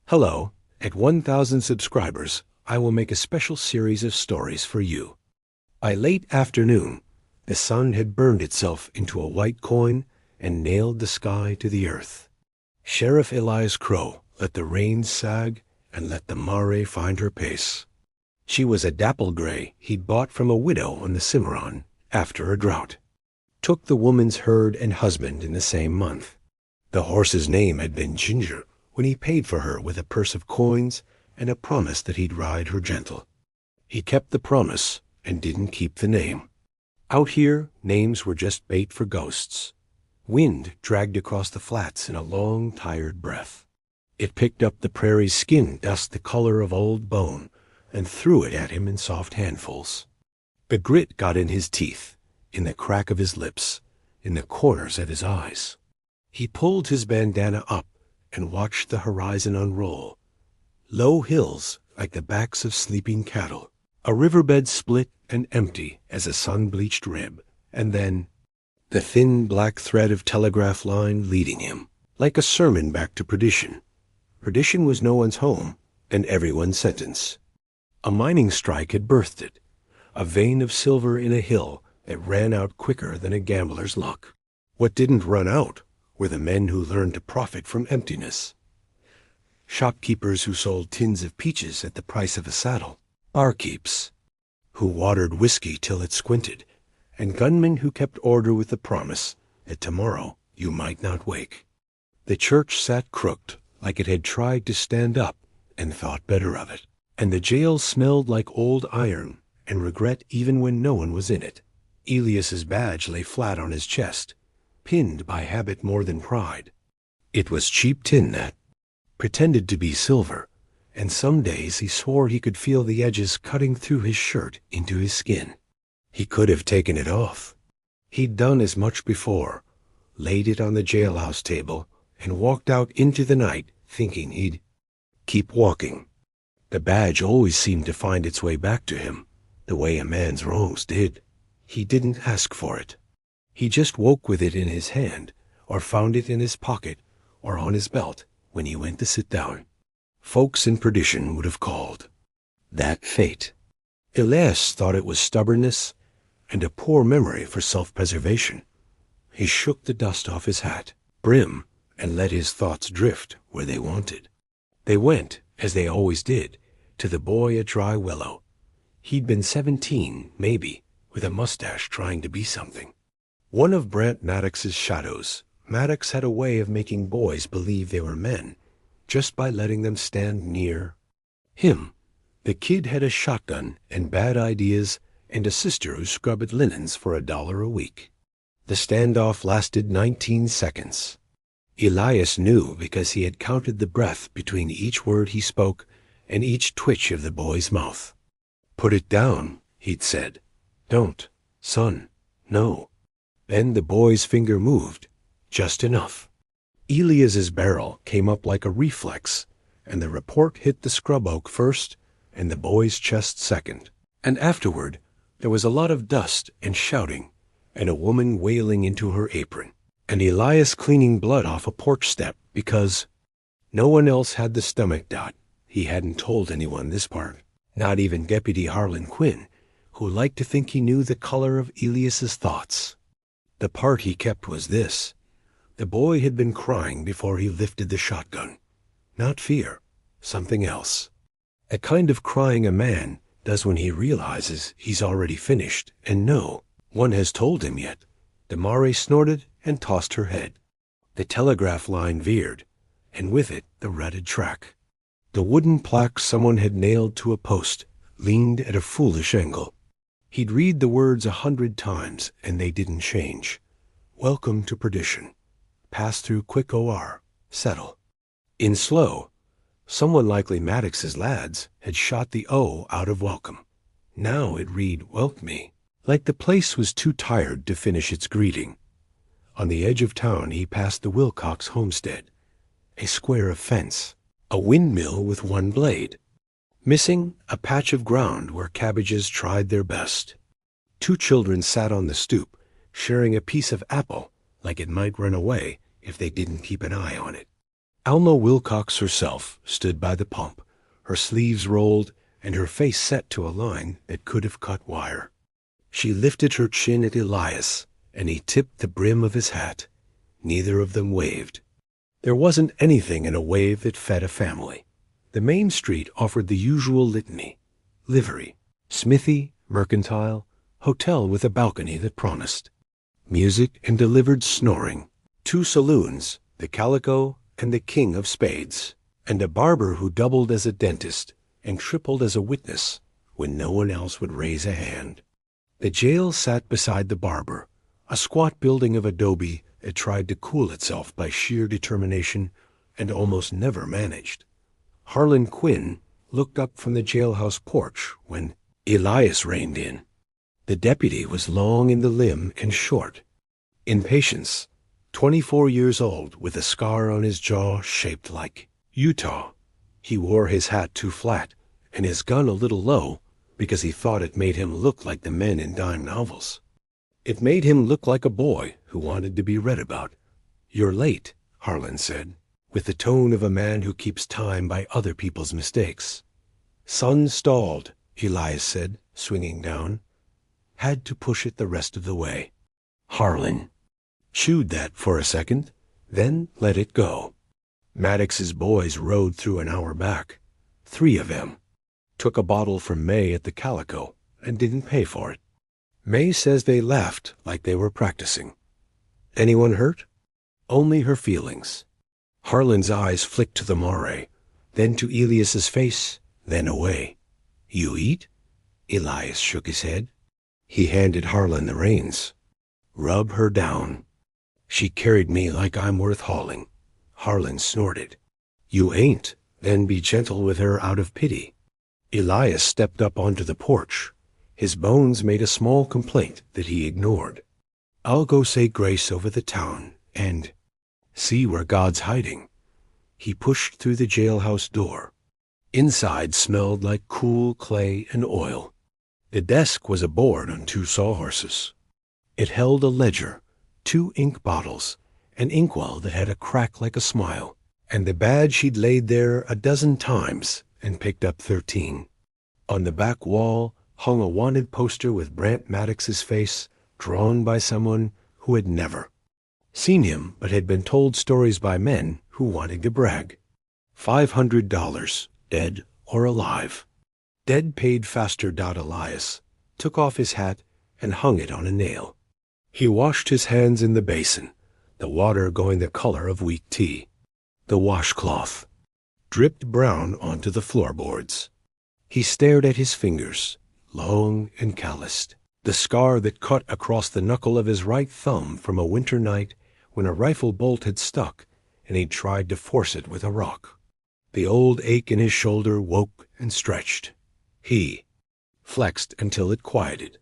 Hello, at 1,000 subscribers, I will make a special series of stories for you. By late afternoon, the sun had burned itself into a white coin and nailed the sky to the earth. Sheriff Elias Crow let the reins sag and let the mare find her pace. She was a dapple gray he'd bought from a widow on the Cimarron after a drought. Took the woman's herd and husband in the same month. The horse's name had been Ginger when he paid for her with a purse of coins and a promise that he'd ride her gentle. He kept the promise and didn't keep the name. Out here, names were just bait for ghosts. Wind dragged across the flats in a long, tired breath. It picked up the prairie's skin dust the color of old bone and threw it at him in soft handfuls. The grit got in his teeth, in the crack of his lips, in the corners of his eyes. He pulled his bandana up and watched the horizon unroll. Low hills like the backs of sleeping cattle, a riverbed split and empty as a sun-bleached rib, and then the thin black thread of telegraph line leading him, like a sermon back to perdition. Perdition was no one's home and everyone's sentence. A mining strike had birthed it, a vein of silver in a hill that ran out quicker than a gambler's luck. What didn't run out were the men who learned to profit from emptiness. Shopkeepers who sold tins of peaches at the price of a saddle, barkeeps who watered whiskey till it squinted, and gunmen who kept order with the promise that tomorrow you might not wake. The church sat crooked like it had tried to stand up and thought better of it, and the jail smelled like old iron and regret even when no one was in it. Elias's badge lay flat on his chest, pinned by habit more than pride. It was cheap tin that pretended to be silver, and some days he swore he could feel the edges cutting through his shirt into his skin. He could have taken it off. He'd done as much before, laid it on the jailhouse table, and walked out into the night thinking he'd keep walking. The badge always seemed to find its way back to him, the way a man's wrongs did. He didn't ask for it. He just woke with it in his hand, or found it in his pocket, or on his belt when he went to sit down. Folks in perdition would have called that fate. Elias thought it was stubbornness and a poor memory for self-preservation. He shook the dust off his hat brim and let his thoughts drift where they wanted. They went, as they always did, to the boy at Dry Willow. He'd been 17, maybe, with a mustache trying to be something. One of Brant Maddox's shadows. Maddox had a way of making boys believe they were men, just by letting them stand near him. The kid had a shotgun and bad ideas and a sister who scrubbed linens for $1 a week. The standoff lasted 19 seconds. Elias knew because he had counted the breath between each word he spoke and each twitch of the boy's mouth. "Put it down," he'd said. "Don't, son, no." Then the boy's finger moved, just enough. Elias's barrel came up like a reflex, and the report hit the scrub oak first and the boy's chest second. And afterward, there was a lot of dust and shouting, and a woman wailing into her apron, and Elias cleaning blood off a porch step because no one else had the stomach dot. He hadn't told anyone this part, not even Deputy Harlan Quinn, who liked to think he knew the color of Elias's thoughts. The part he kept was this. The boy had been crying before he lifted the shotgun. Not fear, something else. A kind of crying a man does when he realizes he's already finished, and no one has told him yet. The mare snorted and tossed her head. The telegraph line veered, and with it the rutted track. The wooden plaque someone had nailed to a post leaned at a foolish angle. He'd read the words 100 times, and they didn't change. Welcome to perdition. Pass through quick OR. Settle. In slow, someone likely Maddox's lads had shot the O out of welcome. Now it read welcome me, like the place was too tired to finish its greeting. On the edge of town he passed the Wilcox homestead, a square of fence, a windmill with one blade. Missing, a patch of ground where cabbages tried their best. 2 children sat on the stoop, sharing a piece of apple like it might run away if they didn't keep an eye on it. Alma Wilcox herself stood by the pump, her sleeves rolled and her face set to a line that could have cut wire. She lifted her chin at Elias, and he tipped the brim of his hat. Neither of them waved. There wasn't anything in a wave that fed a family. The main street offered the usual litany: livery, smithy, mercantile, hotel with a balcony that promised. Music and delivered snoring. 2 saloons, the Calico and the King of Spades, and a barber who doubled as a dentist and tripled as a witness when no one else would raise a hand. The jail sat beside the barber, a squat building of adobe that tried to cool itself by sheer determination and almost never managed. Harlan Quinn looked up from the jailhouse porch when Elias reined in. The deputy was long in the limb and short. In patience, 24 years old with a scar on his jaw shaped like Utah. He wore his hat too flat and his gun a little low because he thought it made him look like the men in dime novels. It made him look like a boy who wanted to be read about. "You're late," Harlan said, with the tone of a man who keeps time by other people's mistakes. "Sun stalled," Elias said, swinging down. "Had to push it the rest of the way." Harlan chewed that for a second, then let it go. Maddox's boys rode through an hour back. 3 of them. Took a bottle from May at the Calico and didn't pay for it. May says they laughed like they were practicing. Anyone hurt? Only her feelings. Harlan's eyes flicked to the moire, then to Elias's face, then away. "You eat?" Elias shook his head. He handed Harlan the reins. "Rub her down." "She carried me like I'm worth hauling." Harlan snorted. "You ain't, then be gentle with her out of pity." Elias stepped up onto the porch. His bones made a small complaint that he ignored. "I'll go say grace over the town and see where God's hiding." He pushed through the jailhouse door. Inside smelled like cool clay and oil. The desk was a board on 2 sawhorses. It held a ledger, 2 ink bottles, an inkwell that had a crack like a smile, and the badge he'd laid there a dozen times and picked up 13. On the back wall hung a wanted poster with Brant Maddox's face, drawn by someone who had never seen him but had been told stories by men who wanted to brag. $500, dead or alive. Dead paid faster. Elias took off his hat and hung it on a nail. He washed his hands in the basin, the water going the color of weak tea. The washcloth dripped brown onto the floorboards. He stared at his fingers, long and calloused, the scar that cut across the knuckle of his right thumb from a winter night when a rifle bolt had stuck and he'd tried to force it with a rock. The old ache in his shoulder woke and stretched. He flexed until it quieted.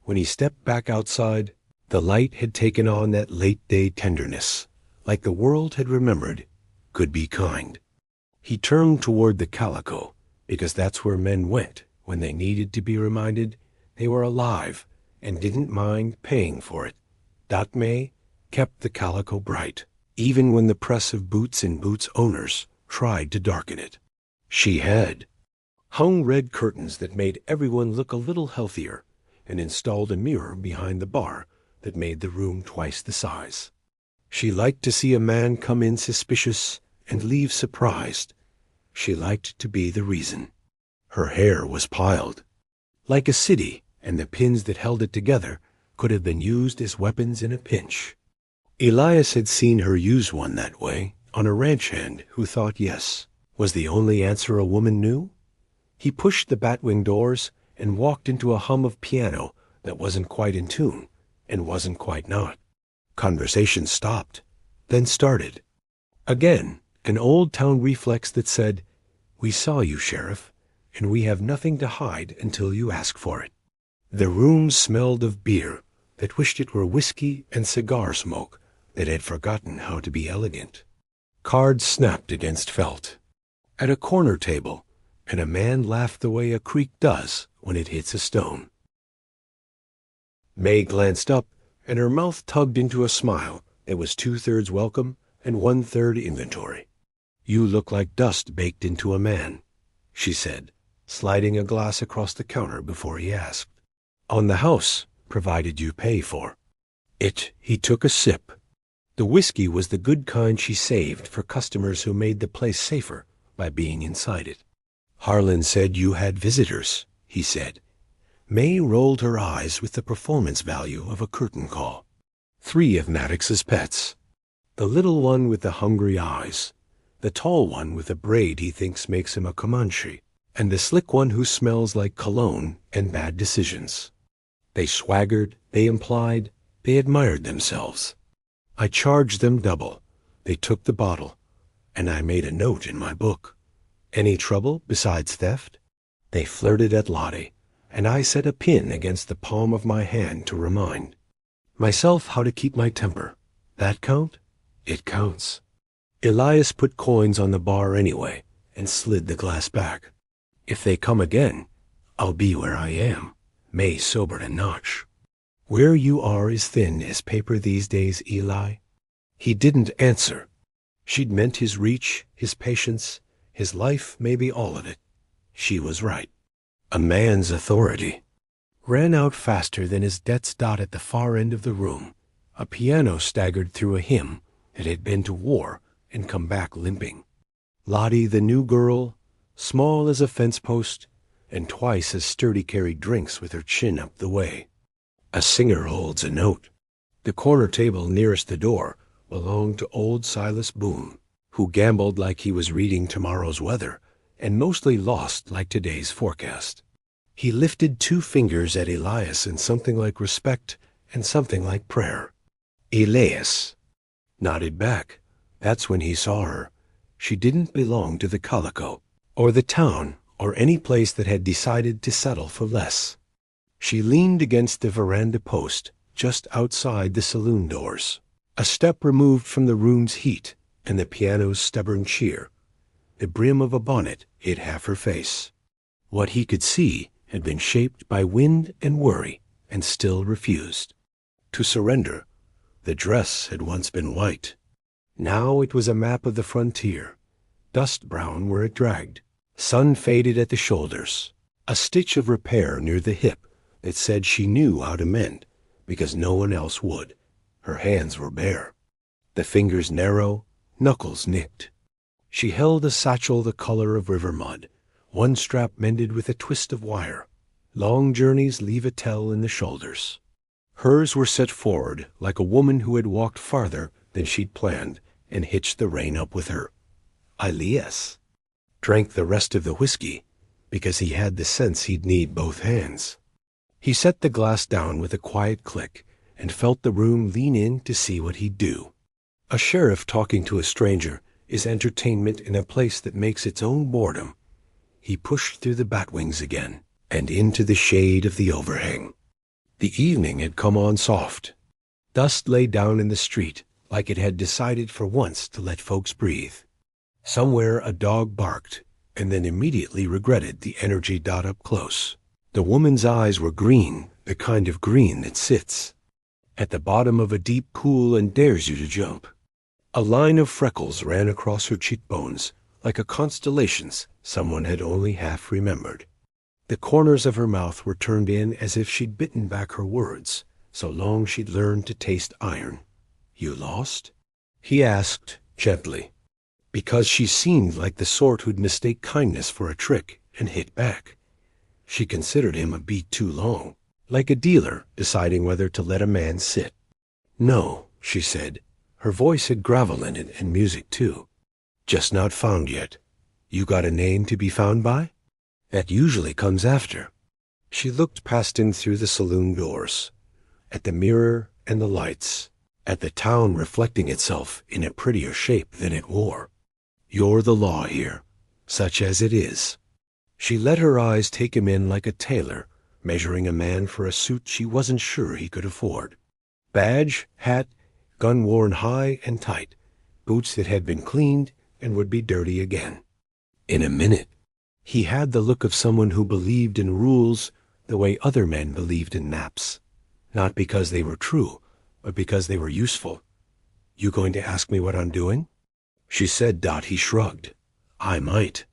When he stepped back outside, the light had taken on that late-day tenderness, like the world had remembered could be kind. He turned toward the Calico, because that's where men went when they needed to be reminded they were alive and didn't mind paying for it. Dot May kept the Calico bright, even when the press of Boots and Boots owners tried to darken it. She had hung red curtains that made everyone look a little healthier and installed a mirror behind the bar that made the room twice the size. She liked to see a man come in suspicious and leave surprised. She liked to be the reason. Her hair was piled like a city, and the pins that held it together could have been used as weapons in a pinch. Elias had seen her use one that way on a ranch hand who thought yes was the only answer a woman knew. He pushed the batwing doors and walked into a hum of piano that wasn't quite in tune and wasn't quite not. Conversation stopped, then started. Again, an old-town reflex that said, "We saw you, Sheriff, and we have nothing to hide until you ask for it." The room smelled of beer that wished it were whiskey and cigar smoke that had forgotten how to be elegant. Cards snapped against felt. At a corner table, and a man laughed the way a creek does when it hits a stone. May glanced up, and her mouth tugged into a smile that was 2/3 welcome and 1/3 inventory. "You look like dust baked into a man," she said, sliding a glass across the counter before he asked. "On the house, provided you pay for it." He took a sip. The whiskey was the good kind she saved for customers who made the place safer by being inside it. "Harlan said you had visitors," he said. May rolled her eyes with the performance value of a curtain call. "3 of Maddox's pets. The little one with the hungry eyes, the tall one with a braid he thinks makes him a Comanche, and the slick one who smells like cologne and bad decisions. They swaggered, they implied, they admired themselves. I charged them double. They took the bottle, and I made a note in my book. Any trouble besides theft? They flirted at Lottie, and I set a pin against the palm of my hand to remind myself how to keep my temper. That count? It counts." Elias put coins on the bar anyway and slid the glass back. "If they come again, I'll be where I am." May sobered a notch. "Where you are is thin as paper these days, Eli." He didn't answer. She'd meant his reach, his patience, his life, maybe all of it. She was right. A man's authority ran out faster than his debts dot at the far end of the room. A piano staggered through a hymn that had been to war and come back limping. Lottie, the new girl, small as a fence post, and twice as sturdy, carried drinks with her chin up the way. A singer holds a note. The corner table nearest the door belonged to old Silas Boone, who gambled like he was reading tomorrow's weather and mostly lost like today's forecast. He lifted 2 fingers at Elias in something like respect and something like prayer. Elias nodded back. That's when he saw her. She didn't belong to the Calico, or the town, or any place that had decided to settle for less. She leaned against the veranda post just outside the saloon doors, a step removed from the room's heat and the piano's stubborn cheer. The brim of a bonnet hid half her face. What he could see had been shaped by wind and worry and still refused to surrender. The dress had once been white. Now it was a map of the frontier, dust brown where it dragged, sun faded at the shoulders, a stitch of repair near the hip that said she knew how to mend because no one else would. Her hands were bare, the fingers narrow, knuckles nicked. She held a satchel the color of river mud, one strap mended with a twist of wire. Long journeys leave a tell in the shoulders. Hers were set forward like a woman who had walked farther than she'd planned and hitched the rein up with her. Elias drank the rest of the whiskey because he had the sense he'd need both hands. He set the glass down with a quiet click and felt the room lean in to see what he'd do. A sheriff talking to a stranger is entertainment in a place that makes its own boredom. He pushed through the batwings again and into the shade of the overhang. The evening had come on soft. Dust lay down in the street like it had decided for once to let folks breathe. Somewhere a dog barked and then immediately regretted the energy dot up close. The woman's eyes were green, the kind of green that sits at the bottom of a deep pool and dares you to jump. A line of freckles ran across her cheekbones like a constellation's someone had only half remembered. The corners of her mouth were turned in as if she'd bitten back her words, so long she'd learned to taste iron. "You lost?" he asked gently, because she seemed like the sort who'd mistake kindness for a trick and hit back. She considered him a beat too long, like a dealer deciding whether to let a man sit. "No," she said. Her voice had gravel in it and music too. "Just not found yet. You got a name to be found by? That usually comes after." She looked past him through the saloon doors, at the mirror and the lights, at the town reflecting itself in a prettier shape than it wore. "You're the law here, such as it is." She let her eyes take him in like a tailor measuring a man for a suit she wasn't sure he could afford. Badge, hat, gun worn high and tight, boots that had been cleaned and would be dirty again. In a minute, he had the look of someone who believed in rules the way other men believed in maps, not because they were true, but because they were useful. "You going to ask me what I'm doing?" she said. He shrugged. I might.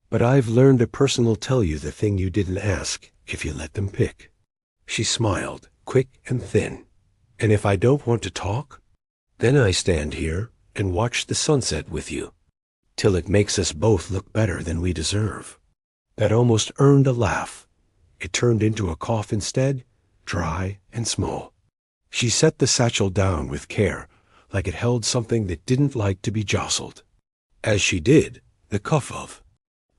But I've learned a person will tell you the thing you didn't ask if you let them pick. She smiled, quick and thin. And if I don't want to talk, then I stand here and watch the sunset with you, till it makes us both look better than we deserve. That almost earned a laugh. It turned into a cough instead, dry and small. She set the satchel down with care, like it held something that didn't like to be jostled. As she did, the cuff of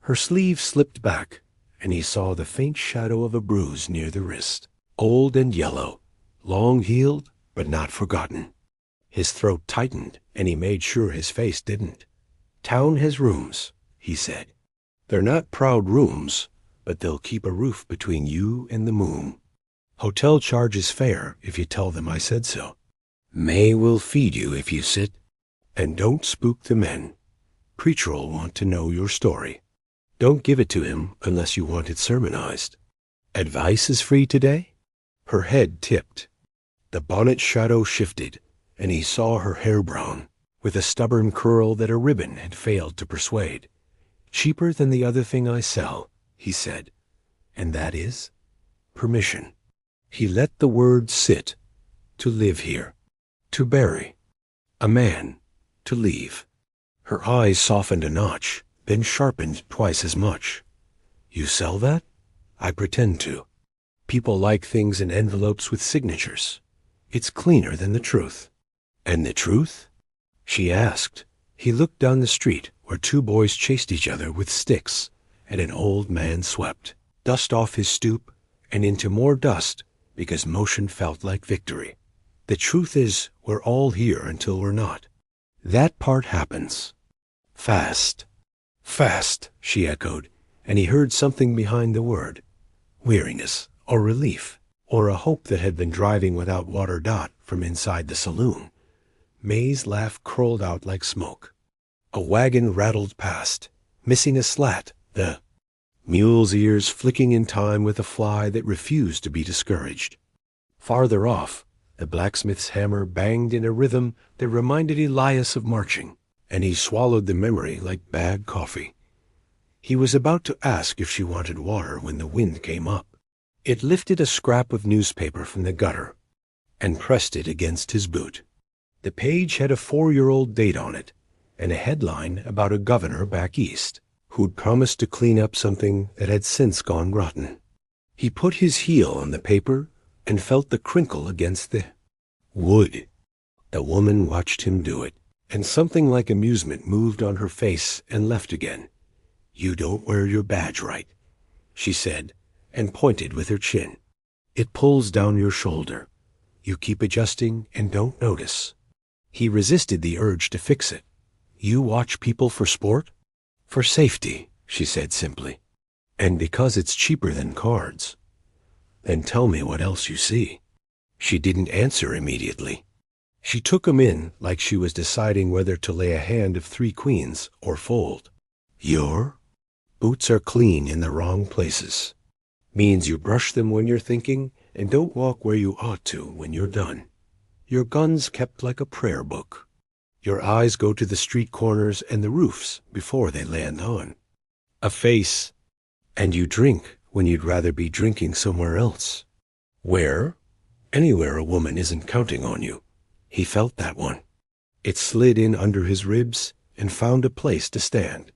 her sleeve slipped back, and he saw the faint shadow of a bruise near the wrist, old and yellow, long healed but not forgotten. His throat tightened, and he made sure his face didn't. Town has rooms, he said. They're not proud rooms, but they'll keep a roof between you and the moon. Hotel charges fare if you tell them I said so. May will feed you if you sit. And don't spook the men. Preacher'll want to know your story. Don't give it to him unless you want it sermonized. Advice is free today? Her head tipped. The bonnet shadow shifted, and he saw her hair brown, with a stubborn curl that a ribbon had failed to persuade. Cheaper than the other thing I sell, he said. And that is permission. He let the word sit. To live here. To bury. A man. To leave. Her eyes softened a notch, then sharpened twice as much. You sell that? I pretend to. People like things in envelopes with signatures. It's cleaner than the truth. And the truth? She asked. He looked down the street where two boys chased each other with sticks, and an old man swept dust off his stoop and into more dust because motion felt like victory. The truth is, we're all here until we're not. That part happens. Fast. Fast, she echoed, and he heard something behind the word. Weariness, or relief, or a hope that had been driving without water. From inside the saloon. May's laugh curled out like smoke. A wagon rattled past, missing a slat, the mule's ears flicking in time with a fly that refused to be discouraged. Farther off, the blacksmith's hammer banged in a rhythm that reminded Elias of marching, and he swallowed the memory like bad coffee. He was about to ask if she wanted water when the wind came up. It lifted a scrap of newspaper from the gutter and pressed it against his boot. The page had a 4-year-old date on it, and a headline about a governor back east who'd promised to clean up something that had since gone rotten. He put his heel on the paper and felt the crinkle against the wood. The woman watched him do it, and something like amusement moved on her face and left again. You don't wear your badge right, she said, and pointed with her chin. It pulls down your shoulder. You keep adjusting and don't notice. He resisted the urge to fix it. You watch people for sport? For safety, she said simply. And because it's cheaper than cards. Then tell me what else you see. She didn't answer immediately. She took him in like she was deciding whether to lay a hand of 3 queens or fold. Your boots are clean in the wrong places. Means you brush them when you're thinking and don't walk where you ought to when you're done. Your gun's kept like a prayer book. Your eyes go to the street corners and the roofs before they land on a face. And you drink when you'd rather be drinking somewhere else. Where? Anywhere a woman isn't counting on you. He felt that one. It slid in under his ribs and found a place to stand.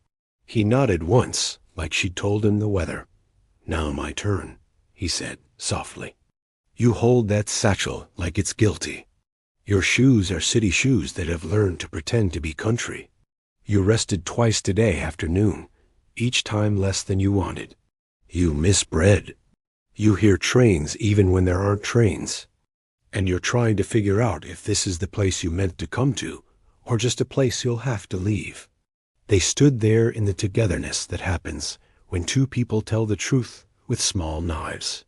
He nodded once, like she'd told him the weather. Now my turn, he said softly. You hold that satchel like it's guilty. Your shoes are city shoes that have learned to pretend to be country. You rested twice today afternoon, each time less than you wanted. You miss bread. You hear trains even when there aren't trains. And you're trying to figure out if this is the place you meant to come to, or just a place you'll have to leave. They stood there in the togetherness that happens when two people tell the truth with small knives.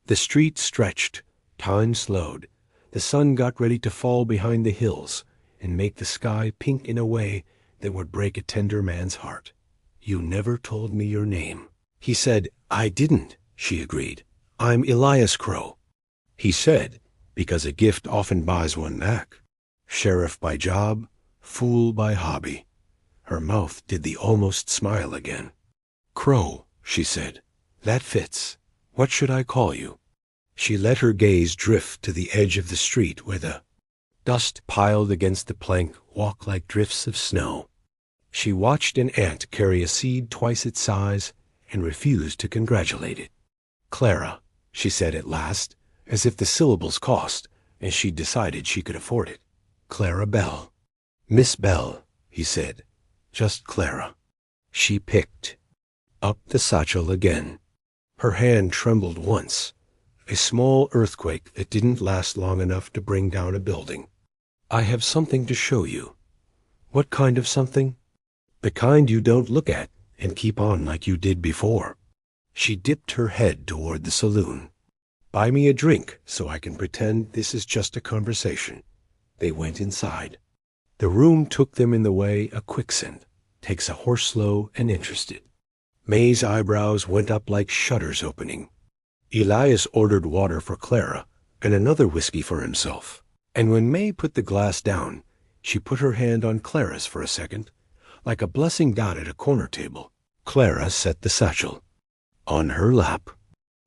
The street stretched, time slowed. The sun got ready to fall behind the hills and make the sky pink in a way that would break a tender man's heart. You never told me your name. He said, I didn't, she agreed. I'm Elias Crow. He said, because a gift often buys one back. Sheriff by job, fool by hobby. Her mouth did the almost smile again. "Crow," she said. "That fits. What should I call you?" She let her gaze drift to the edge of the street where the dust piled against the plank walked like drifts of snow. She watched an ant carry a seed twice its size and refused to congratulate it. "Clara," she said at last, as if the syllables cost, and she decided she could afford it. "Clara Bell." "Miss Bell," he said. "Just Clara." She picked up the satchel again. Her hand trembled once, a small earthquake that didn't last long enough to bring down a building. "I have something to show you." "What kind of something?" "The kind you don't look at and keep on like you did before." She dipped her head toward the saloon. "Buy me a drink so I can pretend this is just a conversation." They went inside. The room took them in the way a quicksand takes a horse slow and interested. May's eyebrows went up like shutters opening. Elias ordered water for Clara and another whiskey for himself. And when May put the glass down, she put her hand on Clara's for a second, like a blessing God at a corner table. Clara set the satchel on her lap.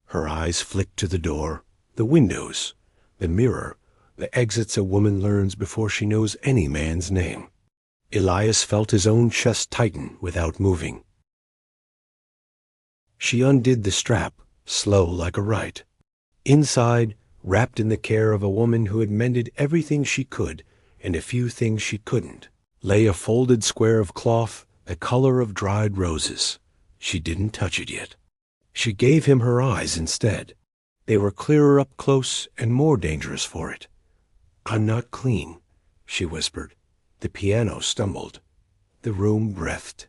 Her eyes flicked to the door, the windows, the mirror, the exits a woman learns before she knows any man's name. Elias felt his own chest tighten without moving. She undid the strap, slow like a rite. Inside, wrapped in the care of a woman who had mended everything she could and a few things she couldn't, lay a folded square of cloth the color of dried roses. She didn't touch it yet. She gave him her eyes instead. They were clearer up close and more dangerous for it. "I'm not clean," she whispered. The piano stumbled. The room breathed.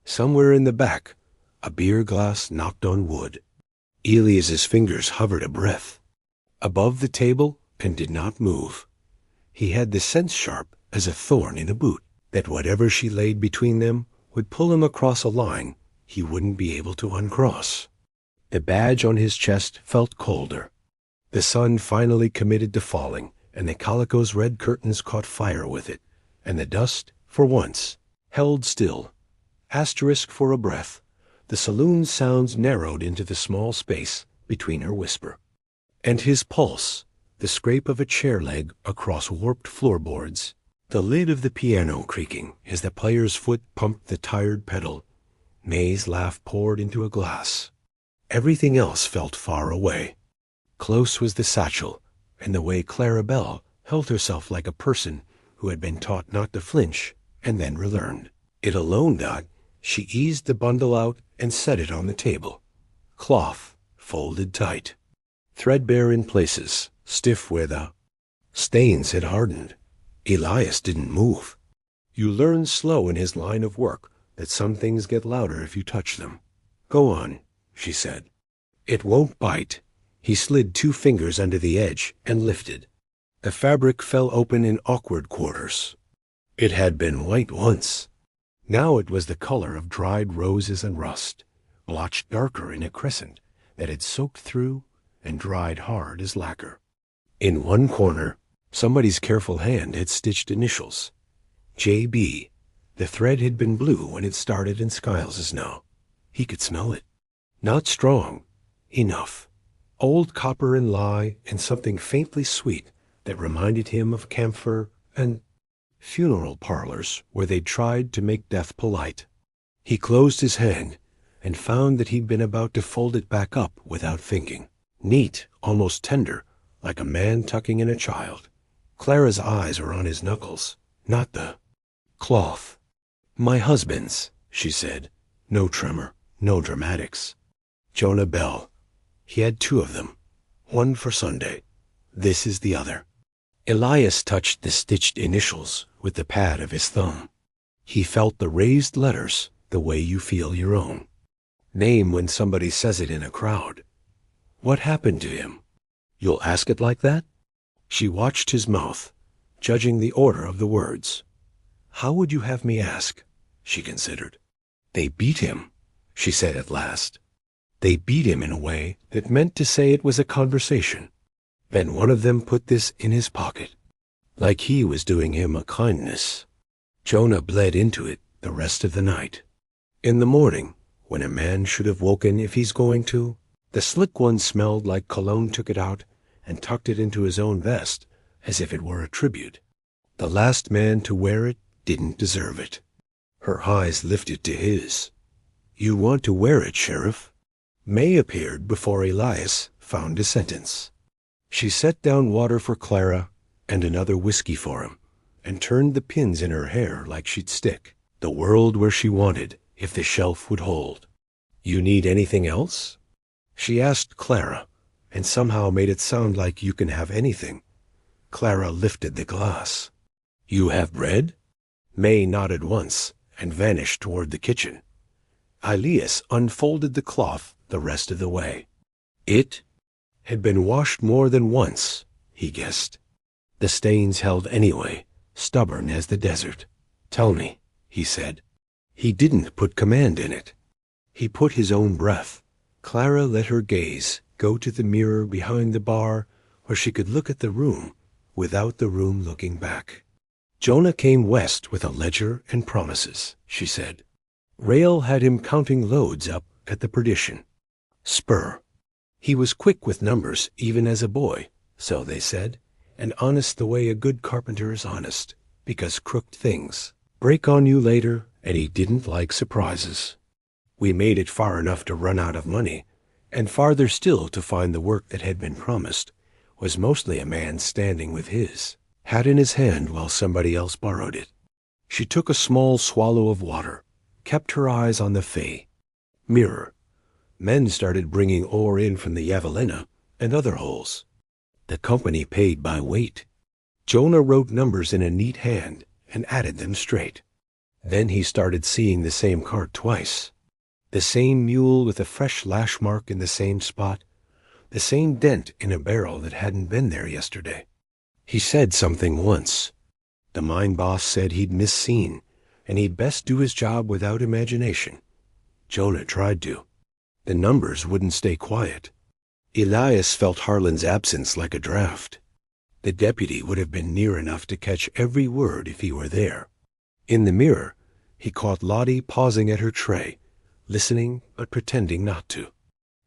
Somewhere in the back, a beer glass knocked on wood. Elias's fingers hovered a breath above the table and did not move. He had the sense sharp as a thorn in a boot, that whatever she laid between them would pull him across a line he wouldn't be able to uncross. The badge on his chest felt colder. The sun finally committed to falling, and the calico's red curtains caught fire with it, and the dust, for once, held still. Asterisk for a breath, the saloon's sounds narrowed into the small space between her whisper. And his pulse, the scrape of a chair leg across warped floorboards, the lid of the piano creaking as the player's foot pumped the tired pedal. May's laugh poured into a glass. Everything else felt far away. Close was the satchel, and the way Clara Bell held herself like a person who had been taught not to flinch and then relearned. It alone done, she eased the bundle out and set it on the table. Cloth, folded tight. Threadbare in places, stiff where the stains had hardened. Elias didn't move. You learn slow in his line of work that some things get louder if you touch them. "Go on," she said. "It won't bite." He slid 2 fingers under the edge and lifted. The fabric fell open in awkward quarters. It had been white once. Now it was the color of dried roses and rust, blotched darker in a crescent that had soaked through and dried hard as lacquer. In one corner, somebody's careful hand had stitched initials. J.B. The thread had been blue when it started in Skyles's now. He could smell it. Not strong. Enough. Old copper and lye and something faintly sweet that reminded him of camphor and funeral parlors where they'd tried to make death polite. He closed his hand and found that he'd been about to fold it back up without thinking. Neat, almost tender, like a man tucking in a child. Clara's eyes were on his knuckles, not the cloth. "My husband's," she said. No tremor, no dramatics. "Jonah Bell. He had 2 of them. One for Sunday. This is the other." Elias touched the stitched initials with the pad of his thumb. He felt the raised letters the way you feel your own. Name when somebody says it in a crowd. What happened to him? "You'll ask it like that?" She watched his mouth, judging the order of the words. "How would you have me ask?" she considered. "They beat him," she said at last. They beat him in a way that meant to say it was a conversation. Then one of them put this in his pocket, like he was doing him a kindness. Jonah bled into it the rest of the night. In the morning, when a man should have woken if he's going to, the slick one smelled like cologne took it out and tucked it into his own vest, as if it were a tribute. The last man to wear it didn't deserve it. Her eyes lifted to his. "You want to wear it, Sheriff?" May appeared before Elias found a sentence. She set down water for Clara and another whiskey for him, and turned the pins in her hair like she'd stick the world where she wanted if the shelf would hold. "You need anything else?" She asked Clara, and somehow made it sound like you can have anything. Clara lifted the glass. "You have bread?" May nodded once and vanished toward the kitchen. Elias unfolded the cloth the rest of the way. It had been washed more than once, he guessed. The stains held anyway, stubborn as the desert. "Tell me," he said. He didn't put command in it. He put his own breath. Clara let her gaze go to the mirror behind the bar where she could look at the room without the room looking back. "Jonah came west with a ledger and promises," she said. "Rail had him counting loads up at the Perdition. Spur. He was quick with numbers even as a boy, so they said, and honest the way a good carpenter is honest, because crooked things break on you later, and he didn't like surprises. We made it far enough to run out of money, and farther still to find the work that had been promised was mostly a man standing with his hat in his hand while somebody else borrowed it." She took a small swallow of water, kept her eyes on the Fae. Mirror. Men started bringing ore in from the Yavalena and other holes. The company paid by weight. Jonah wrote numbers in a neat hand and added them straight. Then he started seeing the same cart twice. The same mule with a fresh lash mark in the same spot. The same dent in a barrel that hadn't been there yesterday. He said something once. The mine boss said he'd misseen, and he'd best do his job without imagination. Jonah tried to. The numbers wouldn't stay quiet. Elias felt Harlan's absence like a draft. The deputy would have been near enough to catch every word if he were there. In the mirror, he caught Lottie pausing at her tray, listening but pretending not to.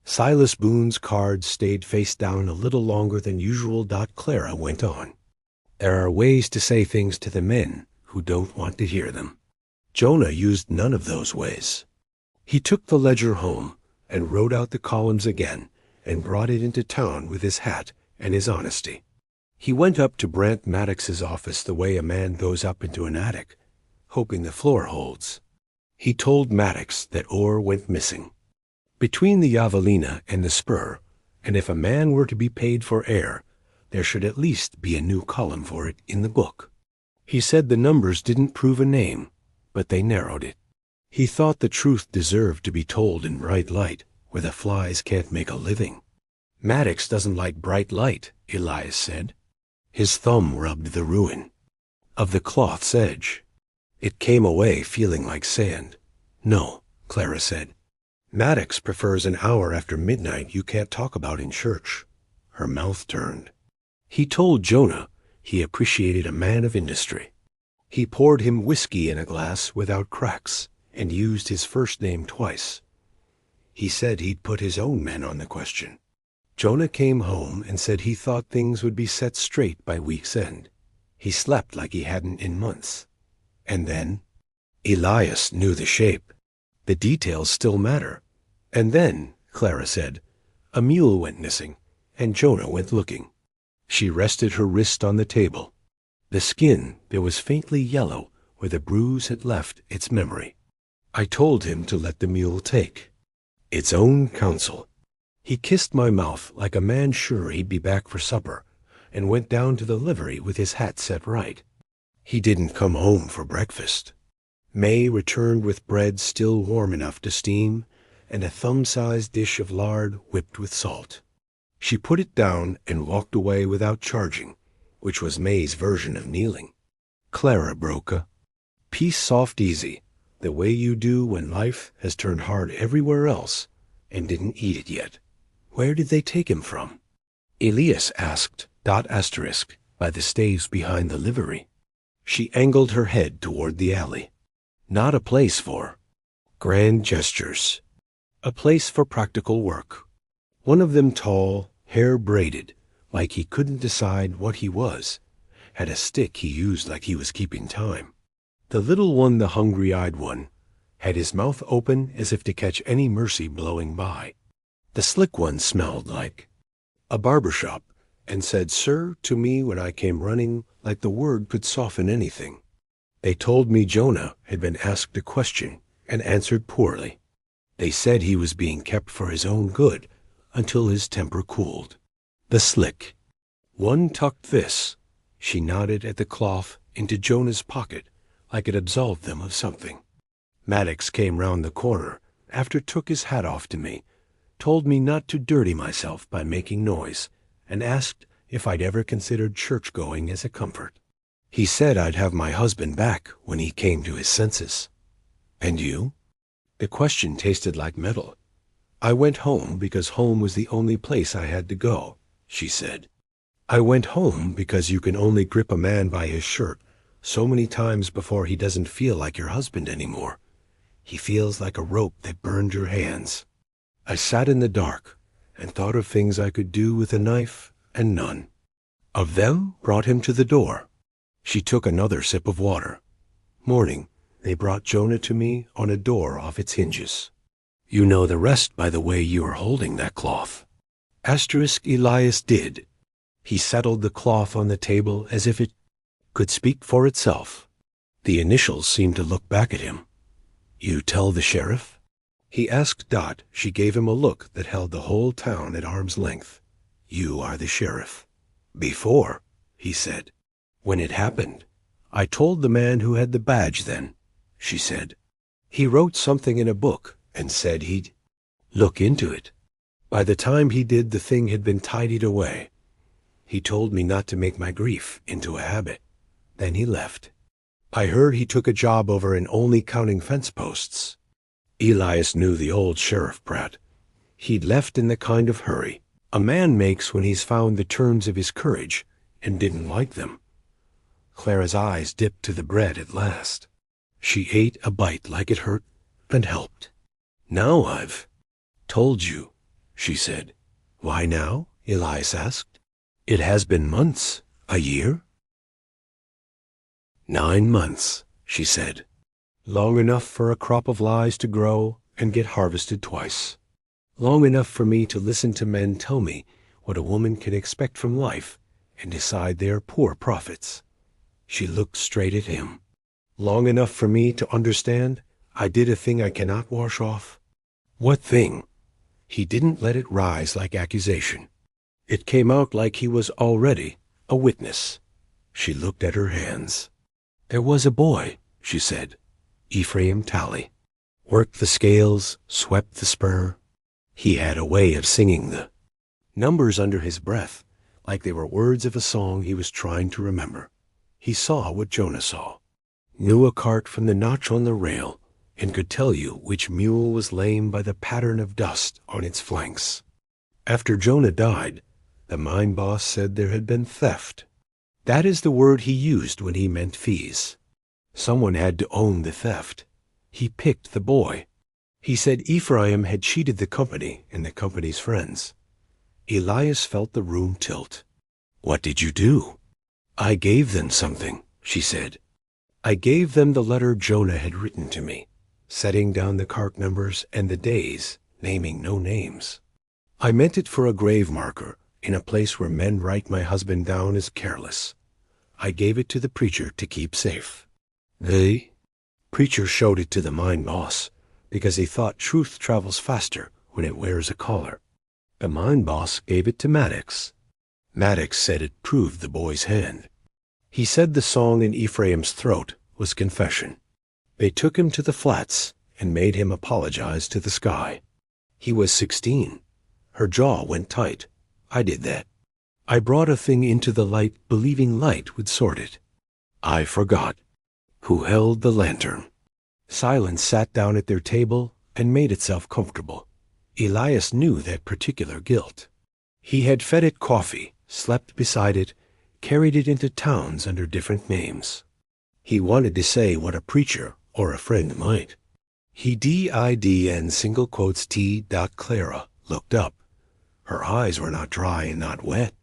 Silas Boone's cards stayed face down a little longer than usual. Clara went on. "There are ways to say things to the men who don't want to hear them." Jonah used none of those ways. He took the ledger home and wrote out the columns again and brought it into town with his hat and his honesty. He went up to Brant Maddox's office the way a man goes up into an attic, hoping the floor holds. He told Maddox that ore went missing. Between the Yavalena and the Spur, and if a man were to be paid for air, there should at least be a new column for it in the book. He said the numbers didn't prove a name, but they narrowed it. He thought the truth deserved to be told in bright light, where the flies can't make a living. "Maddox doesn't like bright light," Elias said. His thumb rubbed the ruin of the cloth's edge. It came away feeling like sand. "No," Clara said. "Maddox prefers an hour after midnight you can't talk about in church." Her mouth turned. He told Jonah he appreciated a man of industry. He poured him whiskey in a glass without cracks and used his first name twice. He said he'd put his own men on the question. Jonah came home and said he thought things would be set straight by week's end. He slept like he hadn't in months. And then, Elias knew the shape. The details still matter. And then, Clara said, a mule went missing, and Jonah went looking. She rested her wrist on the table. The skin there was faintly yellow where the bruise had left its memory. I told him to let the mule take its own counsel. He kissed my mouth like a man sure he'd be back for supper, and went down to the livery with his hat set right. He didn't come home for breakfast. May returned with bread still warm enough to steam, and a thumb-sized dish of lard whipped with salt. She put it down and walked away without charging, which was May's version of kneeling. Clara broke a peace soft easy, the way you do when life has turned hard everywhere else and didn't eat it yet. Where did they take him from? Elias asked, by the staves behind the livery. She angled her head toward the alley. not a place for grand gestures, a place for practical work. One of them tall, hair braided, like he couldn't decide what he was, had a stick he used like he was keeping time. The little one, the hungry-eyed one, had his mouth open as if to catch any mercy blowing by. The slick one smelled like a barber shop and said "sir" to me when I came running, like the word could soften anything. They told me Jonah had been asked a question and answered poorly. They said he was being kept for his own good until his temper cooled. The slick one tucked this, she nodded at the cloth, into Jonah's pocket like it absolved them of something. Maddox came round the corner after took his hat off to me, told me not to dirty myself by making noise, and asked if I'd ever considered church-going as a comfort. He said I'd have my husband back when he came to his senses. And you? The question tasted like metal. I went home because home was the only place I had to go, she said. I went home because you can only grip a man by his shirt so many times before he doesn't feel like your husband anymore. He feels like a rope that burned your hands. I sat in the dark and thought of things I could do with a knife, and none of them brought him to the door. She took another sip of water. Morning, they brought Jonah to me on a door off its hinges. You know the rest by the way you are holding that cloth. Asterisk Elias did. He settled the cloth on the table as if it could speak for itself. The initials seemed to look back at him. You tell the sheriff? He asked Dot. She gave him a look that held the whole town at arm's length. You are the sheriff. Before, he said. When it happened, I told the man who had the badge then, she said. He wrote something in a book and said he'd look into it. By the time he did, the thing had been tidied away. He told me not to make my grief into a habit. Then he left. I heard he took a job over in only counting fence posts. Elias knew the old sheriff brat. He'd left in the kind of hurry a man makes when he's found the terms of his courage and didn't like them. Clara's eyes dipped to the bread at last. She ate a bite like it hurt and helped. Now I've told you, she said. Why now? Elias asked. It has been months, a year? 9 months, she said. Long enough for a crop of lies to grow and get harvested twice. Long enough for me to listen to men tell me what a woman can expect from life and decide they are poor prophets. She looked straight at him. Long enough for me to understand I did a thing I cannot wash off. What thing? He didn't let it rise like accusation. It came out like he was already a witness. She looked at her hands. There was a boy, she said. Ephraim Tally. Worked the scales, swept the spur. He had a way of singing the numbers under his breath, like they were words of a song he was trying to remember. He saw what Jonah saw, knew a cart from the notch on the rail, and could tell you which mule was lame by the pattern of dust on its flanks. After Jonah died, the mine boss said there had been theft. That is the word he used when he meant fees. Someone had to own the theft. He picked the boy. He said Ephraim had cheated the company and the company's friends. Elias felt the room tilt. What did you do? I gave them something, she said. I gave them the letter Jonah had written to me, setting down the cart numbers and the days, naming no names. I meant it for a grave marker in a place where men write my husband down as careless. I gave it to the preacher to keep safe. The preacher showed it to the mine boss because he thought truth travels faster when it wears a collar. The mine boss gave it to Maddox. Maddox said it proved the boy's hand. He said the song in Ephraim's throat was confession. They took him to the flats and made him apologize to the sky. He was 16. Her jaw went tight. I did that. I brought a thing into the light, believing light would sort it. I forgot. Who held the lantern? Silence sat down at their table and made itself comfortable. Elias knew that particular guilt. He had fed it coffee, slept beside it, carried it into towns under different names. He wanted to say what a preacher Or a friend might. He D-I-D and single quotes T. Clara looked up. Her eyes were not dry and not wet.